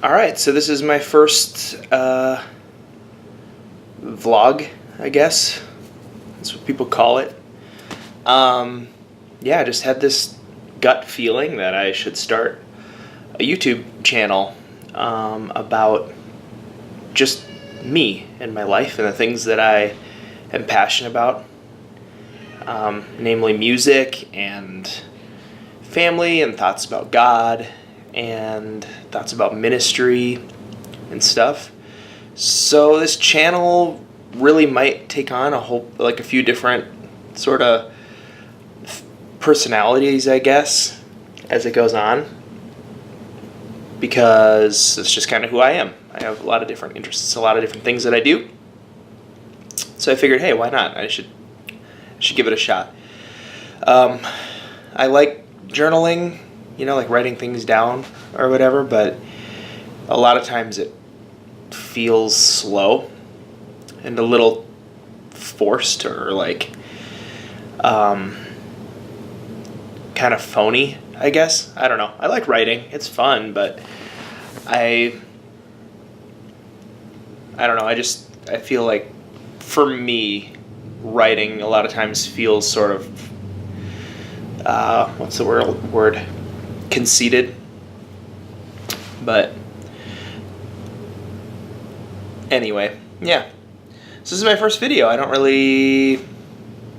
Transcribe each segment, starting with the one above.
All right, so this is my first vlog, I guess. That's what people call it. Yeah, I just had this gut feeling that I should start a YouTube channel about just me and my life and the things that I am passionate about, namely music and family and thoughts about God and thoughts about ministry and stuff. So this channel really might take on a few different sort of personalities, I guess, as it goes on, because it's just kind of who I am. I have a lot of different interests, a lot of different things that I do. So I figured, hey, why not? I should give it a shot. I like journaling, like writing things down or whatever, but a lot of times it feels slow and a little forced or kind of phony, I guess. I don't know. I like writing. It's fun, but I don't know. I feel like for me, writing a lot of times feels sort of what's the word? Conceited. But anyway, yeah. So this is my first video. I don't really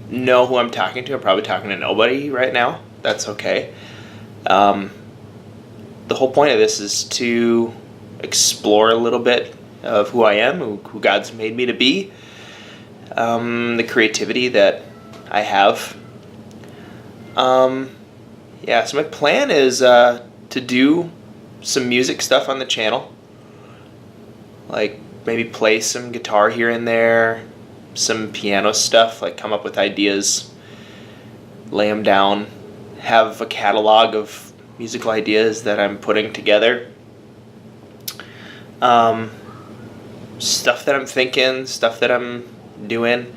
know who I'm talking to. I'm probably talking to nobody right now. That's okay. The whole point of this is to explore a little bit of who I am, who God's made me to be, the creativity that I have. Yeah, so my plan is to do some music stuff on the channel, like maybe play some guitar here and there, some piano stuff, like come up with ideas, lay them down, have a catalog of musical ideas that I'm putting together, stuff that I'm thinking, stuff that I'm doing.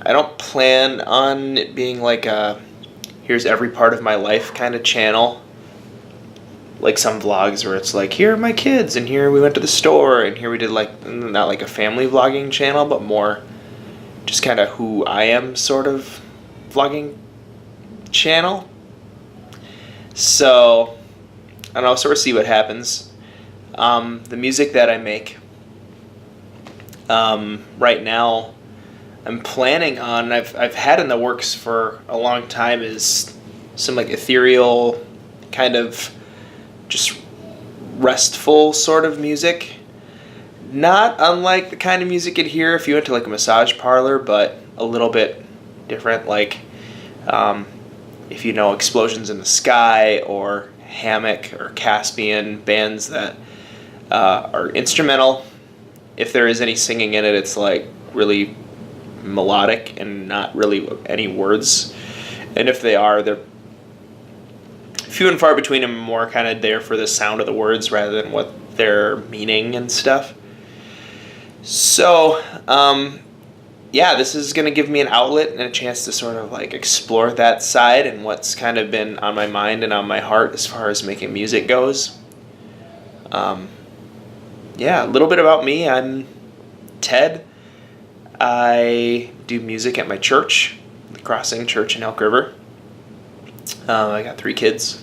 I don't plan on it being like a here's every part of my life kind of channel, like some vlogs where it's like, here are my kids, and here we went to the store, and here we did not like a family vlogging channel, but more just kind of who I am sort of vlogging channel. So I don't know, sort of see what happens. The music that I make right now, I'm planning on, I've had in the works for a long time, is some like ethereal kind of just restful sort of music. Not unlike the kind of music you'd hear if you went to like a massage parlor, but a little bit different, like if you know Explosions in the Sky or Hammock or Caspian, bands that are instrumental. If there is any singing in it, it's like really melodic and not really any words. And if they are, they're few and far between, and more kind of there for the sound of the words rather than what they're meaning and stuff. So, yeah, this is going to give me an outlet and a chance to sort of like explore that side and what's kind of been on my mind and on my heart as far as making music goes. Yeah, a little bit about me. I'm Ted. I do music at my church, the Crossing Church in Elk River. I got 3 kids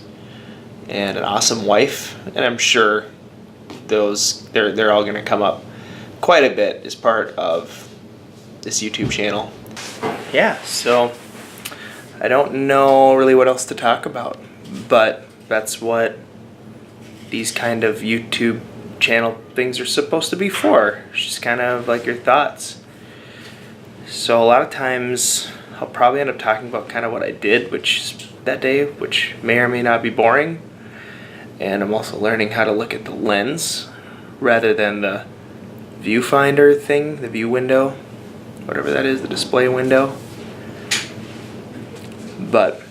and an awesome wife, and I'm sure they're all going to come up quite a bit as part of this YouTube channel. Yeah, so I don't know really what else to talk about, but that's what these kind of YouTube channel things are supposed to be for. It's just kind of like your thoughts. So a lot of times I'll probably end up talking about kind of what I did that day, which may or may not be boring. And I'm also learning how to look at the lens rather than the viewfinder thing, the view window, whatever that is, the display window. But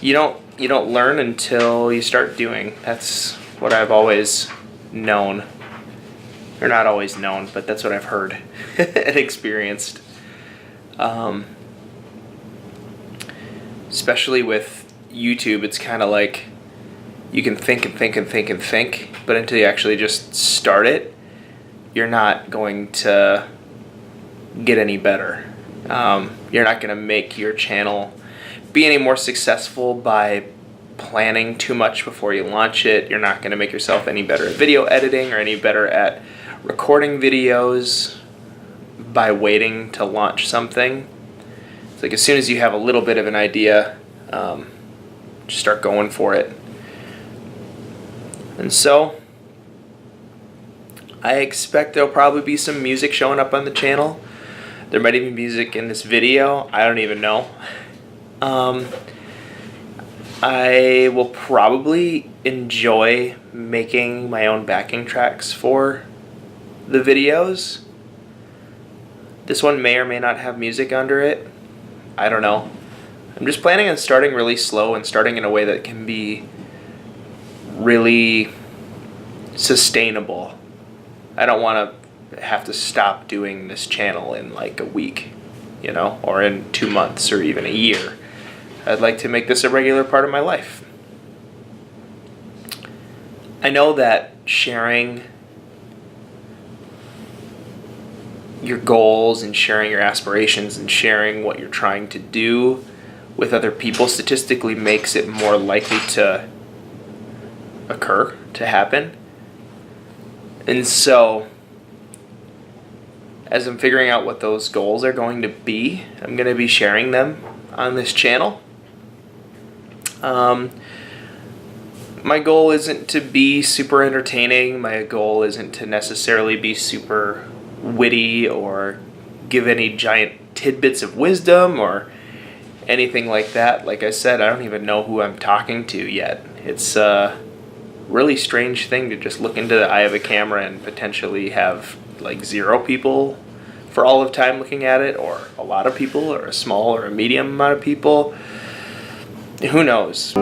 you don't learn until you start doing. That's what I've always known. Or not always known, but that's what I've heard and experienced. Especially with YouTube, it's kind of like you can think and think and think and think, but until you actually just start it, you're not going to get any better. You're not going to make your channel be any more successful by planning too much before you launch it. You're not going to make yourself any better at video editing or any better at recording videos by waiting to launch something. It's like as soon as you have a little bit of an idea, just start going for it. And so I expect there'll probably be some music showing up on the channel. There might even be music in this video. I don't even know. I will probably enjoy making my own backing tracks for the videos. This one may or may not have music under it. I don't know. I'm just planning on starting really slow and starting in a way that can be really sustainable. I don't want to have to stop doing this channel in like a week, or in 2 months or even a year. I'd like to make this a regular part of my life. I know that sharing your goals and sharing your aspirations and sharing what you're trying to do with other people statistically makes it more likely to occur, to happen. And so, as I'm figuring out what those goals are going to be, I'm going to be sharing them on this channel. My goal isn't to be super entertaining. My goal isn't to necessarily be super witty or give any giant tidbits of wisdom or anything like that. Like I said, I don't even know who I'm talking to yet. It's a really strange thing to just look into the eye of a camera and potentially have like 0 people for all of time looking at it, or a lot of people, or a small or a medium amount of people. Who knows?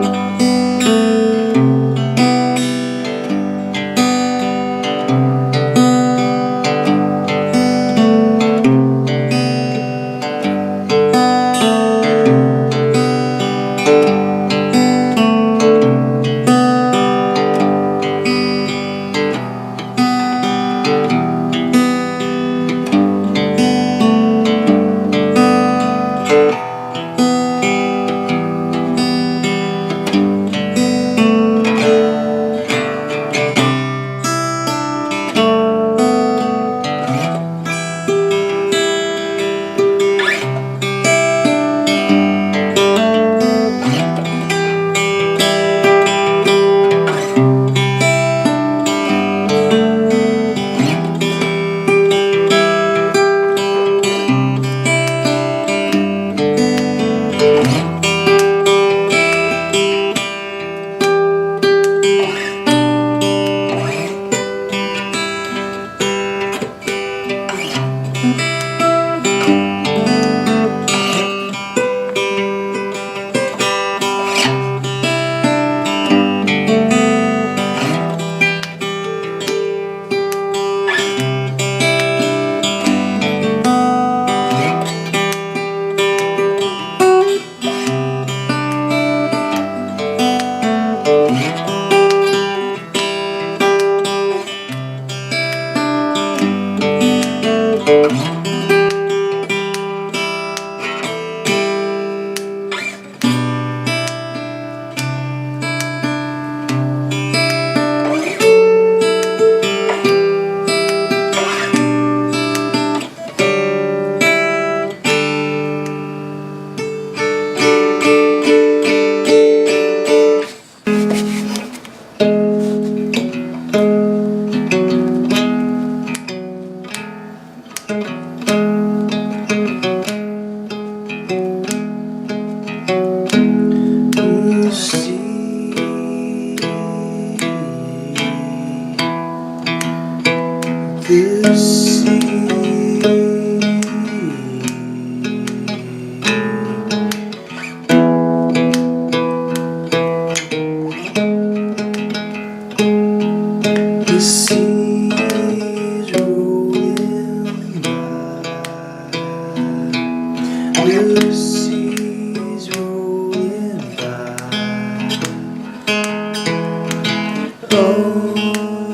Oh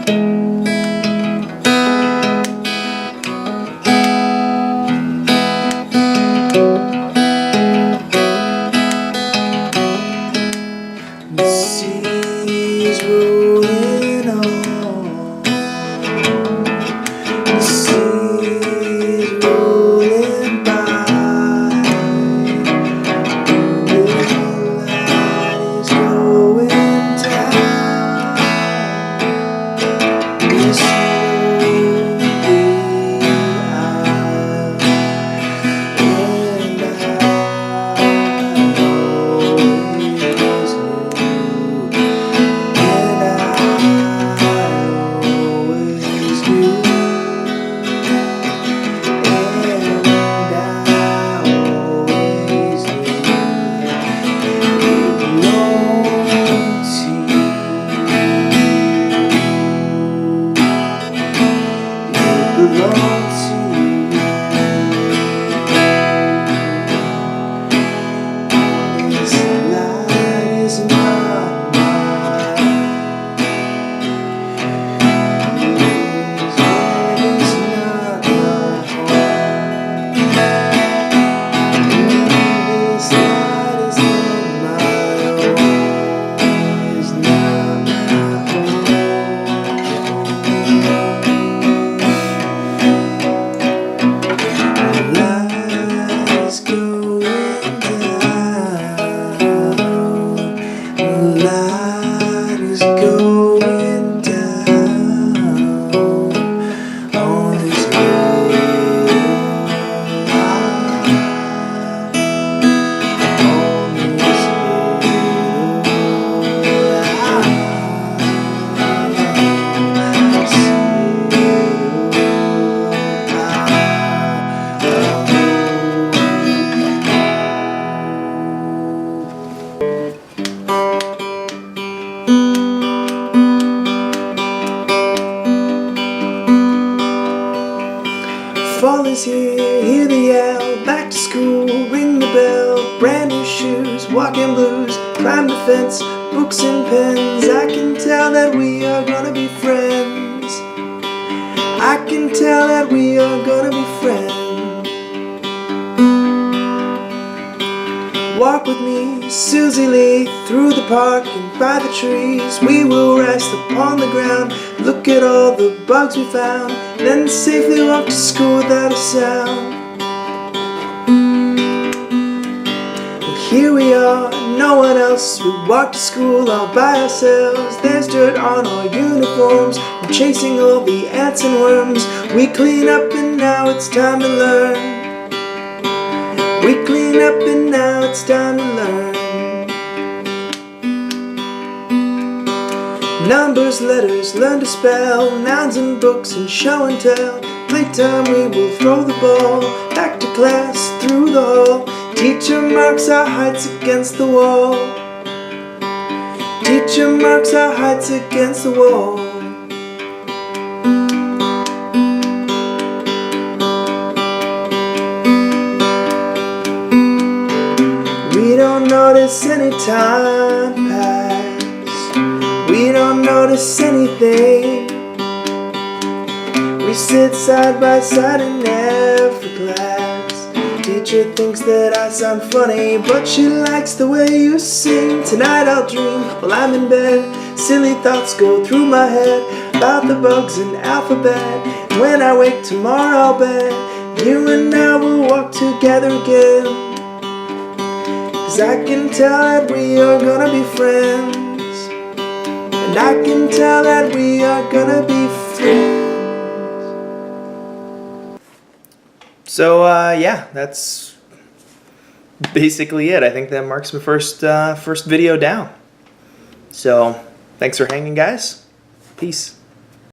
The sea's rolling on. The sea's rolling by. The light is going down. This lonely hour, and I always knew. And I always knew. Fall is here, hear the yell, back to school, ring the bell, brand new shoes, walking blues, climb the fence, books and pens. I can tell that we are gonna be friends. I can tell that we are gonna be friends. Walk with me, Susie Lee, through the park and by the trees. We will rest upon the ground, look at all the bugs we found, then safely walk to school without a sound. Well, here we are, no one else. We walk to school all by ourselves. There's dirt on our uniforms, we're chasing all the ants and worms. We clean up and now it's time to learn. We clean up and now it's time to learn. Numbers, letters, learn to spell, nouns and books and show and tell. Playtime we will throw the ball, back to class, through the hall. Teacher marks our heights against the wall. Teacher marks our heights against the wall. We don't notice any time pass. We don't notice anything. We sit side by side in every class. Teacher thinks that I sound funny, but she likes the way you sing. Tonight I'll dream while I'm in bed. Silly thoughts go through my head about the bugs and alphabet. And when I wake tomorrow I'll bet you and I will walk together again. 'Cause I can tell that we are gonna be friends. And I can tell that we are gonna be friends. So yeah, that's basically it. I think that marks my first video down. So thanks for hanging, guys. Peace.